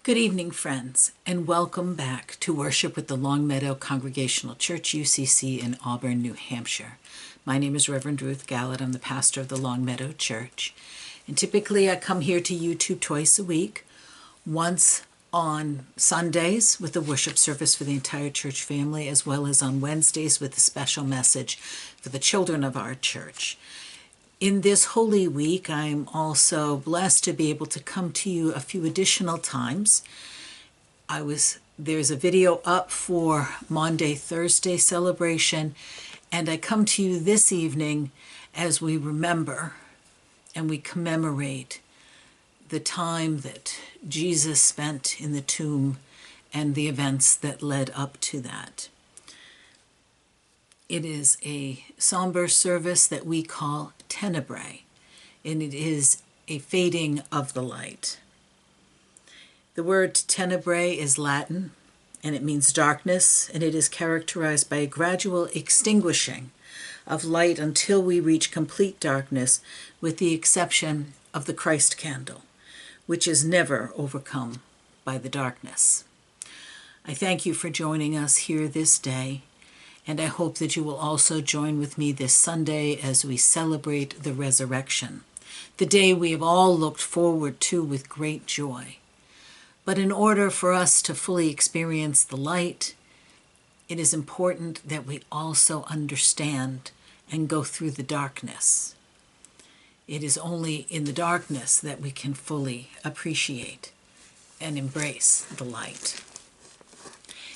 Good evening, friends, and welcome back to worship with the Longmeadow Congregational Church, UCC in Auburn, New Hampshire. My name is Reverend Ruth Gallant. I'm the pastor of the Longmeadow Church. And typically I come here to YouTube twice a week, once on Sundays with a worship service for the entire church family, as well as on Wednesdays with a special message for the children of our church. In this Holy Week, I'm also blessed to be able to come to you a few additional times. There's a video up for Maundy Thursday celebration, and I come to you this evening as we remember and we commemorate the time that Jesus spent in the tomb and the events that led up to that. It is a somber service that we call Tenebrae, and it is a fading of the light. The word tenebrae is Latin, and it means darkness, and it is characterized by a gradual extinguishing of light until we reach complete darkness, with the exception of the Christ candle, which is never overcome by the darkness. I thank you for joining us here this day, and I hope that you will also join with me this Sunday as we celebrate the resurrection, the day we have all looked forward to with great joy. But in order for us to fully experience the light, it is important that we also understand and go through the darkness. It is only in the darkness that we can fully appreciate and embrace the light.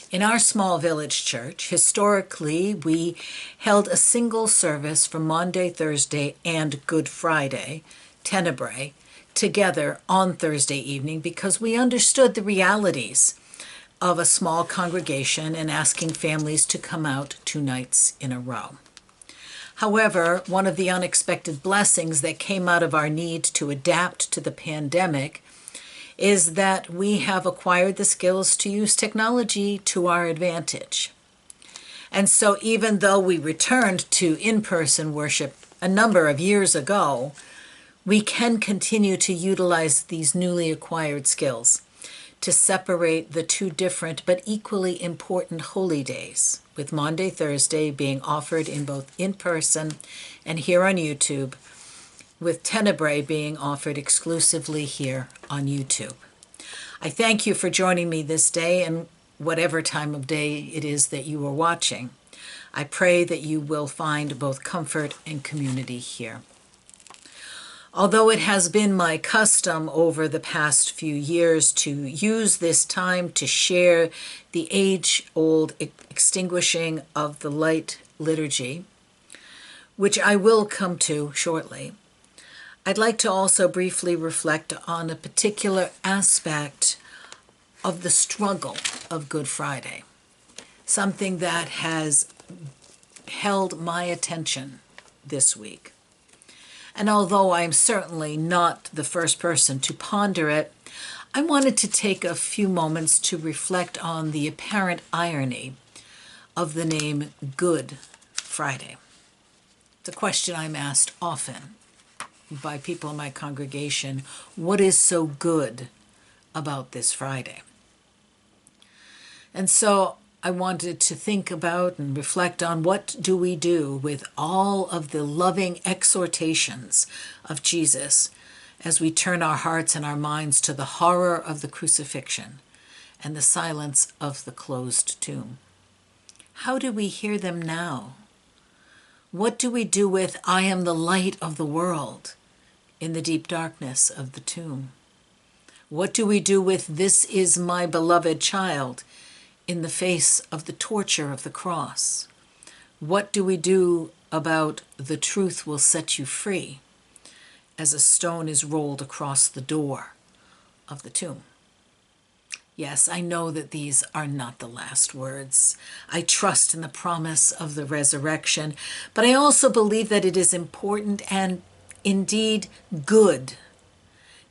In our small village church, historically, we held a single service for Maundy Thursday and Good Friday, Tenebrae, together on Thursday evening because we understood the realities of a small congregation and asking families to come out 2 nights in a row. However, one of the unexpected blessings that came out of our need to adapt to the pandemic is that we have acquired the skills to use technology to our advantage. And so even though we returned to in-person worship a number of years ago, we can continue to utilize these newly acquired skills to separate the 2 different but equally important holy days, with Maundy Thursday being offered in both in-person and here on YouTube, with Tenebrae being offered exclusively here on YouTube. I thank you for joining me this day, and whatever time of day it is that you are watching. I pray that you will find both comfort and community here. Although it has been my custom over the past few years to use this time to share the age-old extinguishing of the light liturgy, which I will come to shortly, I'd like to also briefly reflect on a particular aspect of the struggle of Good Friday, something that has held my attention this week. And although I'm certainly not the first person to ponder it, I wanted to take a few moments to reflect on the apparent irony of the name Good Friday. It's a question I'm asked often by people in my congregation. What is so good about this Friday? And so I wanted to think about and reflect on what do we do with all of the loving exhortations of Jesus as we turn our hearts and our minds to the horror of the crucifixion and the silence of the closed tomb. How do we hear them now? What do we do with "I am the light of the world" in the deep darkness of the tomb? What do we do with "This is my beloved child" in the face of the torture of the cross? What do we do about "The truth will set you free" as a stone is rolled across the door of the tomb? Yes, I know that these are not the last words. I trust in the promise of the resurrection, but I also believe that it is important and indeed good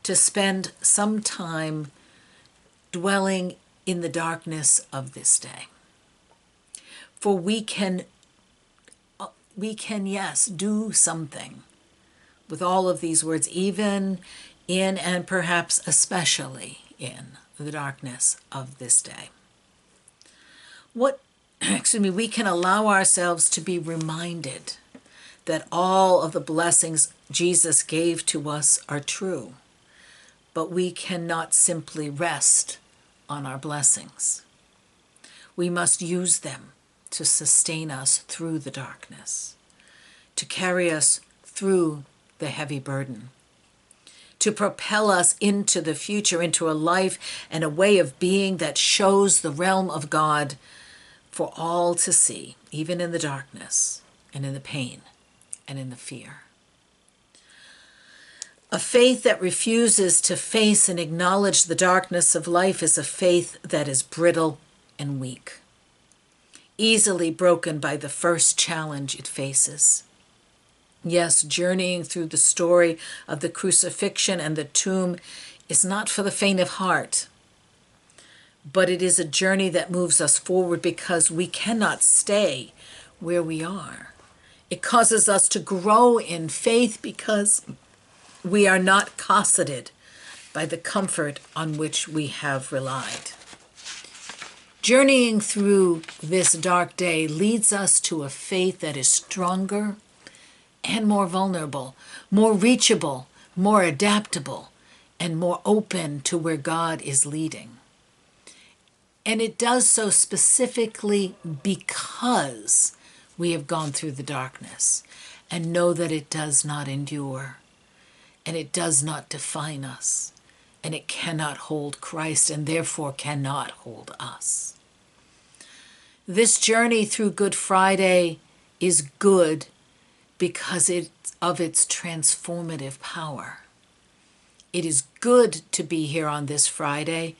to spend some time dwelling in the darkness of this day. For we can, yes, do something with all of these words, even in and perhaps especially in the darkness of this day. We can allow ourselves to be reminded that all of the blessings Jesus gave to us are true, but we cannot simply rest on our blessings. We must use them to sustain us through the darkness, to carry us through the heavy burden, to propel us into the future, into a life and a way of being that shows the realm of God for all to see, even in the darkness and in the pain and in the fear. A faith that refuses to face and acknowledge the darkness of life is a faith that is brittle and weak, easily broken by the first challenge it faces. Yes, journeying through the story of the crucifixion and the tomb is not for the faint of heart, but it is a journey that moves us forward because we cannot stay where we are. It causes us to grow in faith because we are not cosseted by the comfort on which we have relied. Journeying through this dark day leads us to a faith that is stronger and more vulnerable, more reachable, more adaptable, and more open to where God is leading. And it does so specifically because we have gone through the darkness and know that it does not endure, and it does not define us, and it cannot hold Christ, and therefore cannot hold us. This journey through Good Friday is good because of its transformative power. It is good to be here on this Friday,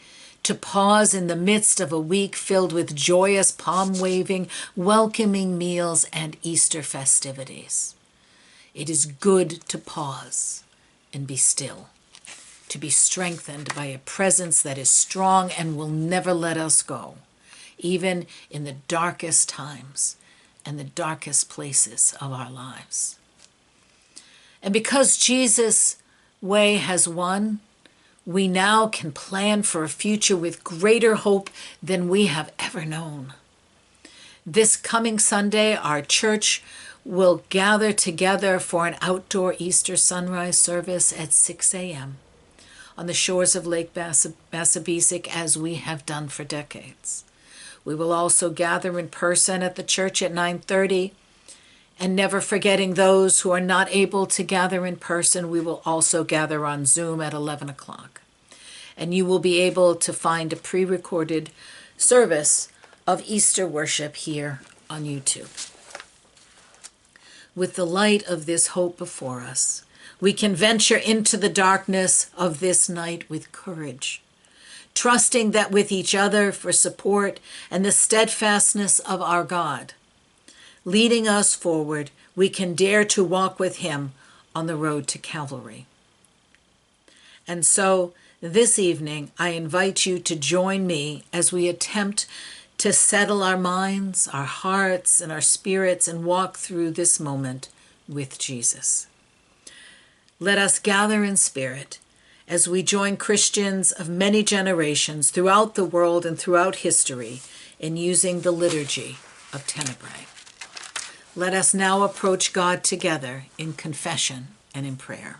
to pause in the midst of a week filled with joyous palm-waving, welcoming meals, and Easter festivities. It is good to pause and be still, to be strengthened by a presence that is strong and will never let us go, even in the darkest times and the darkest places of our lives. And because Jesus' way has won, we now can plan for a future with greater hope than we have ever known. This coming Sunday, our church will gather together for an outdoor Easter sunrise service at 6 a.m. on the shores of Lake Massabesic, as we have done for decades. We will also gather in person at the church at 9:30, and never forgetting those who are not able to gather in person, we will also gather on Zoom at 11 o'clock. And you will be able to find a pre-recorded service of Easter worship here on YouTube. With the light of this hope before us, we can venture into the darkness of this night with courage, trusting that with each other for support and the steadfastness of our God, leading us forward, we can dare to walk with him on the road to Calvary. And so, this evening, I invite you to join me as we attempt to settle our minds, our hearts, and our spirits and walk through this moment with Jesus. Let us gather in spirit as we join Christians of many generations throughout the world and throughout history in using the liturgy of Tenebrae. Let us now approach God together in confession and in prayer.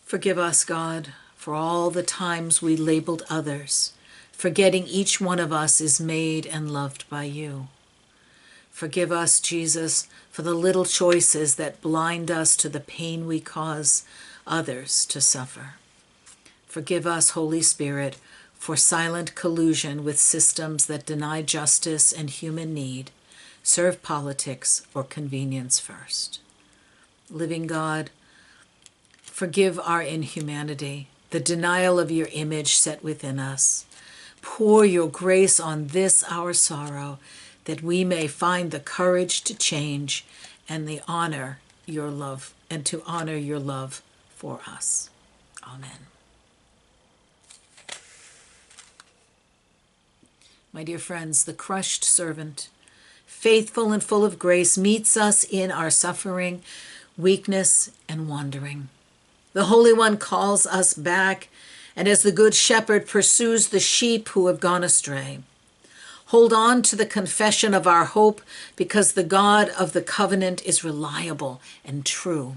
Forgive us, God, for all the times we labeled others, forgetting each one of us is made and loved by you. Forgive us, Jesus, for the little choices that blind us to the pain we cause others to suffer. Forgive us, Holy Spirit, for silent collusion with systems that deny justice and human need, serve politics or convenience first. Living God, forgive our inhumanity, the denial of your image set within us. Pour your grace on this our sorrow, that we may find the courage to change and to honor your love for us. Amen. My dear friends, the crushed servant, faithful and full of grace, meets us in our suffering, weakness, and wandering. The Holy One calls us back and as the good shepherd pursues the sheep who have gone astray. Hold on to the confession of our hope, because the God of the covenant is reliable and true.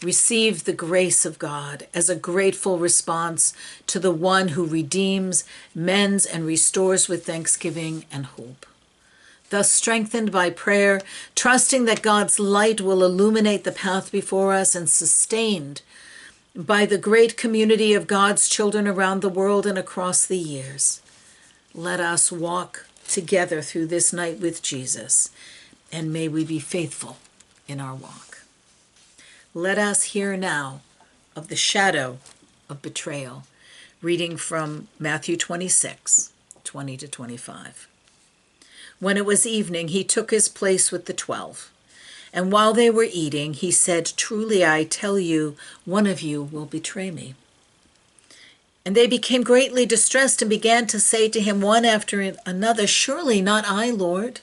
Receive the grace of God as a grateful response to the one who redeems, mends, and restores with thanksgiving and hope. Thus strengthened by prayer, trusting that God's light will illuminate the path before us, and sustained by the great community of God's children around the world and across the years, let us walk together through this night with Jesus, and may we be faithful in our walk. Let us hear now of the shadow of betrayal, reading from Matthew 26, 20 to 25. When it was evening, he took his place with the 12. And while they were eating, he said, "Truly I tell you, one of you will betray me." And they became greatly distressed and began to say to him one after another, "Surely not I, Lord."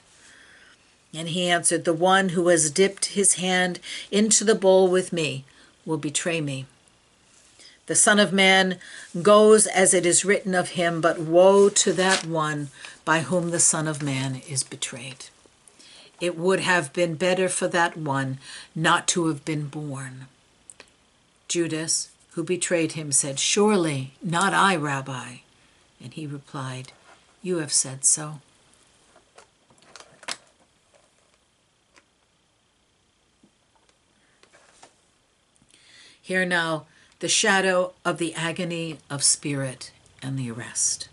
And he answered, "The one who has dipped his hand into the bowl with me will betray me. The Son of Man goes as it is written of him, but woe to that one by whom the Son of Man is betrayed. It would have been better for that one not to have been born." Judas, who betrayed him, said, "Surely not I, Rabbi." And he replied, "You have said so." Hear now the shadow of the agony of spirit and the arrest.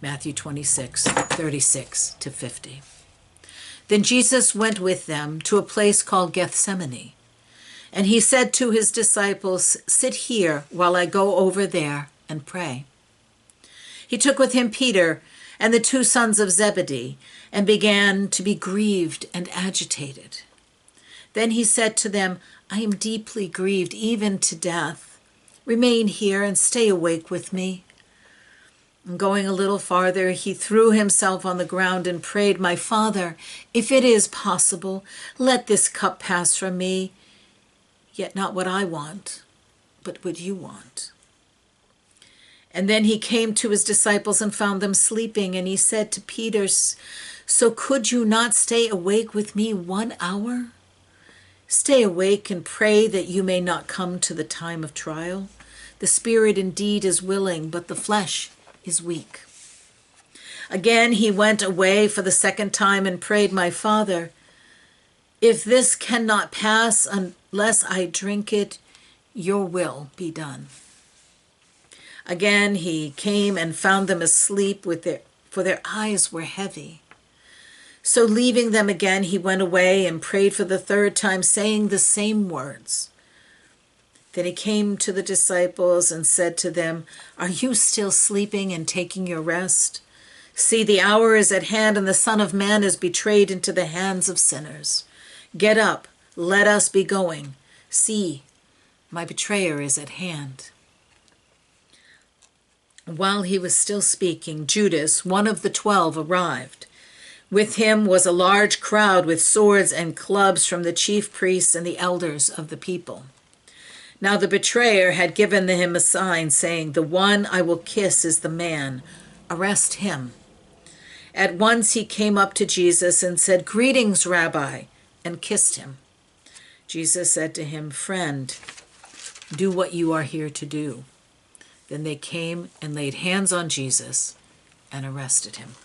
Matthew 26, 36 to 50. Then Jesus went with them to a place called Gethsemane, and he said to his disciples, "Sit here while I go over there and pray." He took with him Peter and the two sons of Zebedee, and began to be grieved and agitated. Then he said to them, "I am deeply grieved, even to death. Remain here and stay awake with me." And going a little farther, he threw himself on the ground and prayed, "My Father, if it is possible, let this cup pass from me. Yet not what I want, but what you want." And then he came to his disciples and found them sleeping, and he said to Peter, "So could you not stay awake with me 1 hour? Stay awake and pray that you may not come to the time of trial. The spirit indeed is willing, but the flesh is weak." Again he went away for the second time and prayed, "My Father, if this cannot pass unless I drink it, your will be done." Again he came and found them asleep for their eyes were heavy. So leaving them again, he went away and prayed for the third time, saying the same words. Then he came to the disciples and said to them, "Are you still sleeping and taking your rest? See, the hour is at hand, and the Son of Man is betrayed into the hands of sinners. Get up, let us be going. See, my betrayer is at hand." While he was still speaking, Judas, one of the 12, arrived. With him was a large crowd with swords and clubs from the chief priests and the elders of the people. Now the betrayer had given him a sign, saying, "The one I will kiss is the man. Arrest him." At once he came up to Jesus and said, "Greetings, Rabbi," and kissed him. Jesus said to him, "Friend, do what you are here to do." Then they came and laid hands on Jesus and arrested him.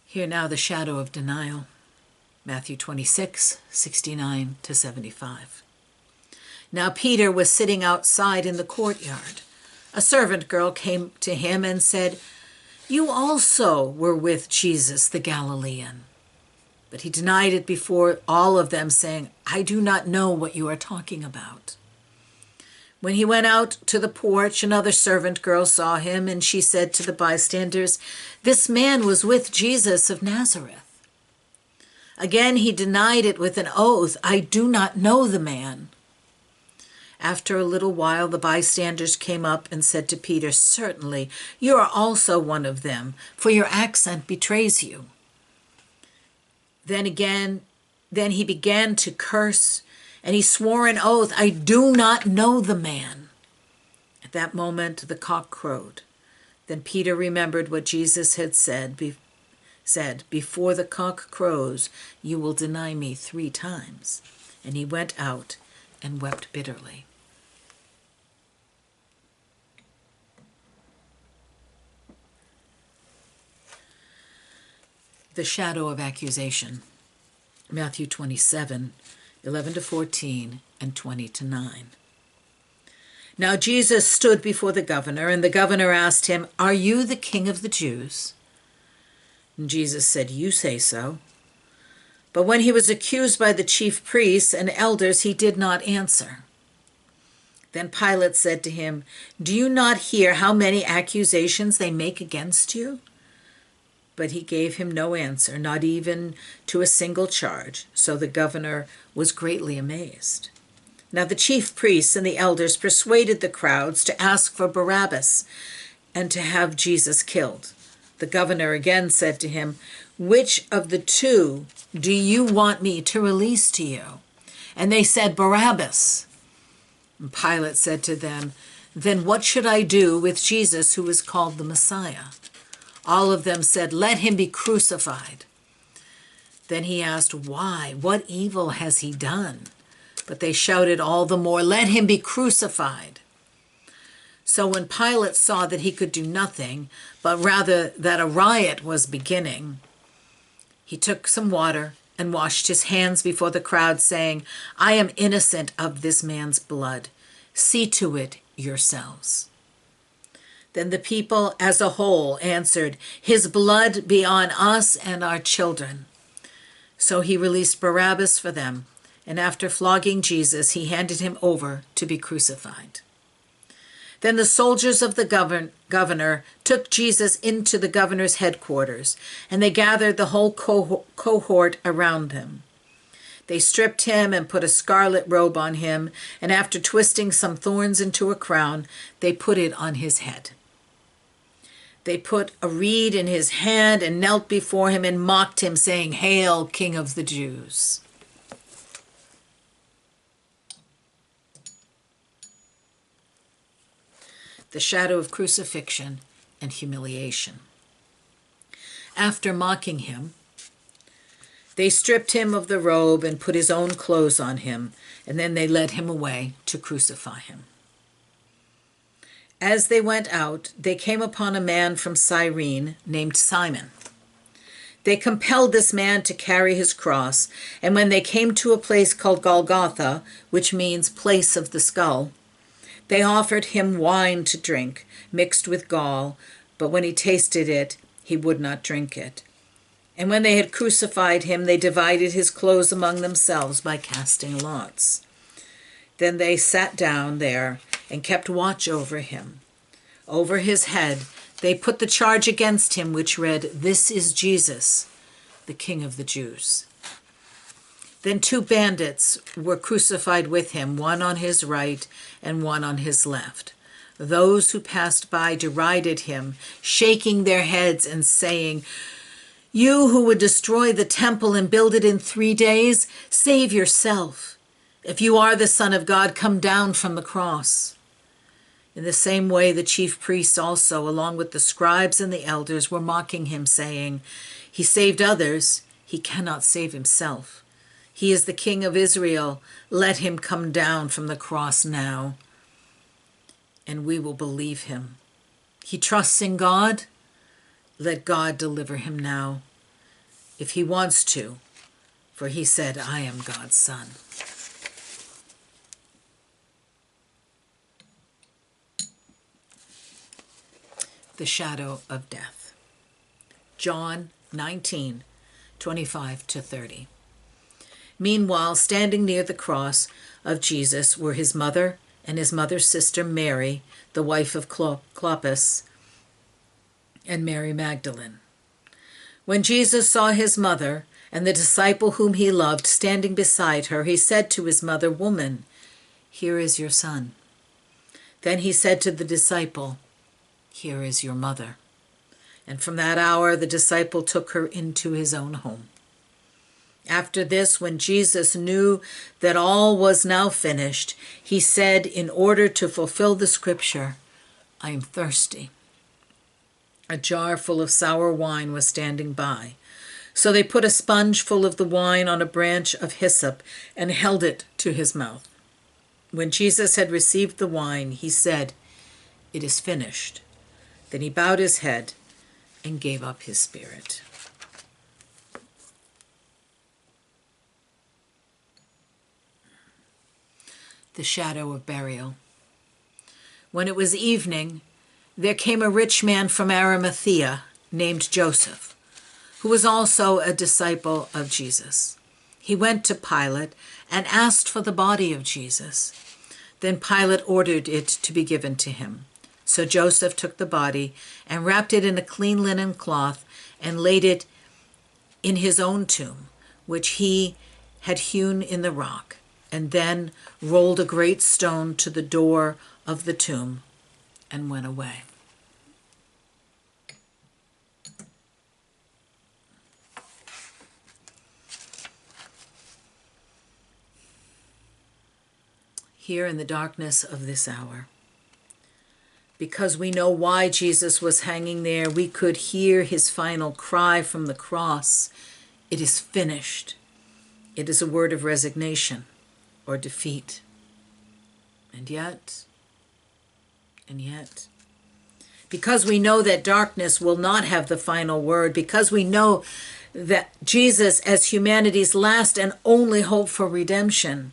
Hear now the shadow of denial. Matthew 26, 69 to 75. Now Peter was sitting outside in the courtyard. A servant girl came to him and said, "You also were with Jesus the Galilean." But he denied it before all of them, saying, "I do not know what you are talking about." When he went out to the porch, another servant girl saw him, and she said to the bystanders, "This man was with Jesus of Nazareth." Again he denied it with an oath, "I do not know the man." After a little while, the bystanders came up and said to Peter, "Certainly, you are also one of them, for your accent betrays you." Then again Then he began to curse, and he swore an oath, "I do not know the man." At that moment the cock crowed. Then Peter remembered what Jesus had said, "Before the cock crows, you will deny me 3 times." And he went out and wept bitterly. The shadow of accusation. Matthew 27, 11-14 and 20-9. Now Jesus stood before the governor, and the governor asked him, "Are you the king of the Jews?" And Jesus said, "You say so." But when he was accused by the chief priests and elders, he did not answer. Then Pilate said to him, "Do you not hear how many accusations they make against you?" But he gave him no answer, not even to a single charge. So the governor was greatly amazed. Now the chief priests and the elders persuaded the crowds to ask for Barabbas and to have Jesus killed. The governor again said to him, "Which of the 2 do you want me to release to you?" And they said, "Barabbas." And Pilate said to them, "Then what should I do with Jesus, who is called the Messiah?" All of them said, "Let him be crucified." Then he asked, "Why? What evil has he done?" But they shouted all the more, "Let him be crucified." So when Pilate saw that he could do nothing, but rather that a riot was beginning, he took some water and washed his hands before the crowd, saying, "I am innocent of this man's blood. See to it yourselves." Then the people as a whole answered, "His blood be on us and our children." So he released Barabbas for them, and after flogging Jesus, he handed him over to be crucified. Then the soldiers of the governor took Jesus into the governor's headquarters, and they gathered the whole cohort around him. They stripped him and put a scarlet robe on him, and after twisting some thorns into a crown, they put it on his head. They put a reed in his hand and knelt before him and mocked him, saying, "Hail, King of the Jews." The shadow of crucifixion and humiliation. After mocking him, they stripped him of the robe and put his own clothes on him, and then they led him away to crucify him. As they went out, they came upon a man from Cyrene named Simon. They compelled this man to carry his cross, and when they came to a place called Golgotha, which means place of the skull, they offered him wine to drink, mixed with gall, but when he tasted it, he would not drink it. And when they had crucified him, they divided his clothes among themselves by casting lots. Then they sat down there and kept watch over him. Over his head they put the charge against him, which read, "This is Jesus, the King of the Jews." Then 2 bandits were crucified with him, one on his right and one on his left. Those who passed by derided him, shaking their heads and saying, "You who would destroy the temple and build it in 3 days, save yourself. If you are the Son of God, come down from the cross." In the same way, the chief priests also, along with the scribes and the elders, were mocking him, saying, "He saved others, he cannot save himself. He is the King of Israel. Let him come down from the cross now, and we will believe him. He trusts in God. Let God deliver him now, if he wants to, for he said, 'I am God's son.'" The shadow of death. John 19:25-30. Meanwhile, standing near the cross of Jesus were his mother and his mother's sister Mary, the wife of Clopas, and Mary Magdalene. When Jesus saw his mother and the disciple whom he loved standing beside her, he said to his mother, "Woman, here is your son." Then he said to the disciple, "Here is your mother." And from that hour the disciple took her into his own home. After this, when Jesus knew that all was now finished, he said, in order to fulfill the scripture, I am thirsty. A jar full of sour wine was standing by. So they put a sponge full of the wine on a branch of hyssop and held it to his mouth. When Jesus had received the wine, he said, It is finished. Then he bowed his head and gave up his spirit. The shadow of burial. When it was evening, there came a rich man from Arimathea named Joseph, who was also a disciple of Jesus. He went to Pilate and asked for the body of Jesus. Then Pilate ordered it to be given to him. So Joseph took the body and wrapped it in a clean linen cloth and laid it in his own tomb, which he had hewn in the rock, and then rolled a great stone to the door of the tomb and went away. Here in the darkness of this hour, because we know why Jesus was hanging there, we could hear his final cry from the cross, It is finished. It is a word of resignation or defeat. And yet, because we know that darkness will not have the final word, because we know that Jesus, as humanity's last and only hope for redemption,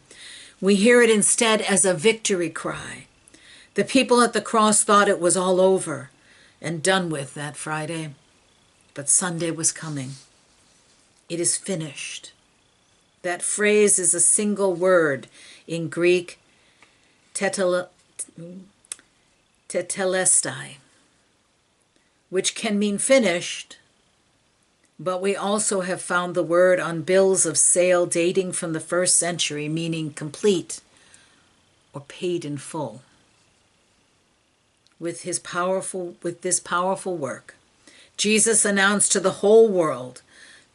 we hear it instead as a victory cry. The people at the cross thought it was all over and done with that Friday, but Sunday was coming. It is finished. That phrase is a single word in Greek, tetelestai, which can mean finished, but we also have found the word on bills of sale dating from the 1st century, meaning complete or paid in full. With this powerful work, Jesus announced to the whole world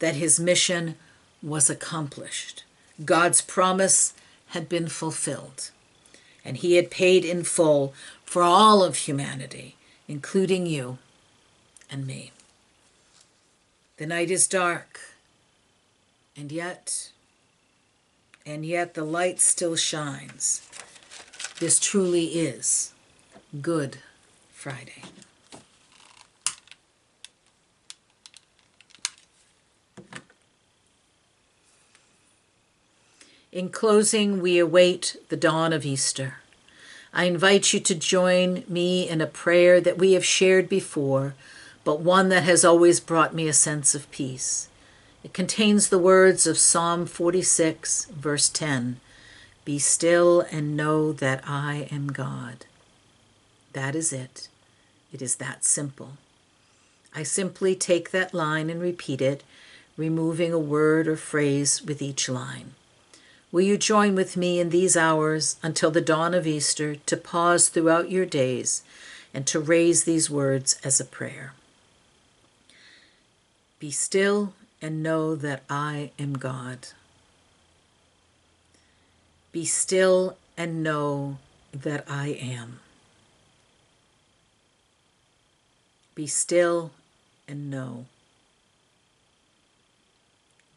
that his mission was accomplished. God's promise had been fulfilled, and he had paid in full for all of humanity, including you and me. The night is dark, and yet the light still shines. This truly is Good Friday. In closing, we await the dawn of Easter. I invite you to join me in a prayer that we have shared before, but one that has always brought me a sense of peace. It contains the words of Psalm 46, verse 10, Be still and know that I am God. That is it. It is that simple. I simply take that line and repeat it, removing a word or phrase with each line. Will you join with me in these hours until the dawn of Easter to pause throughout your days and to raise these words as a prayer? Be still and know that I am God. Be still and know that I am. Be still and know.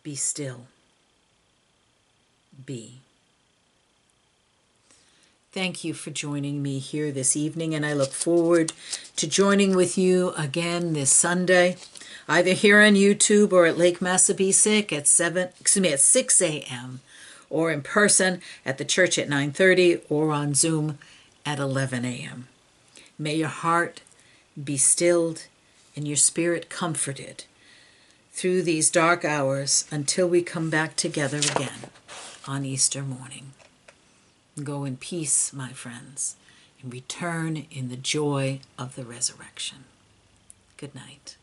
Be still. Be. Thank you for joining me here this evening, and I look forward to joining with you again this Sunday, either here on YouTube or at Lake Massabesic at 6 a.m., or in person at the church at 9:30, or on Zoom at 11 a.m. May your heart be stilled and your spirit comforted through these dark hours until we come back together again on Easter morning. Go in peace, my friends, and return in the joy of the resurrection. Good night.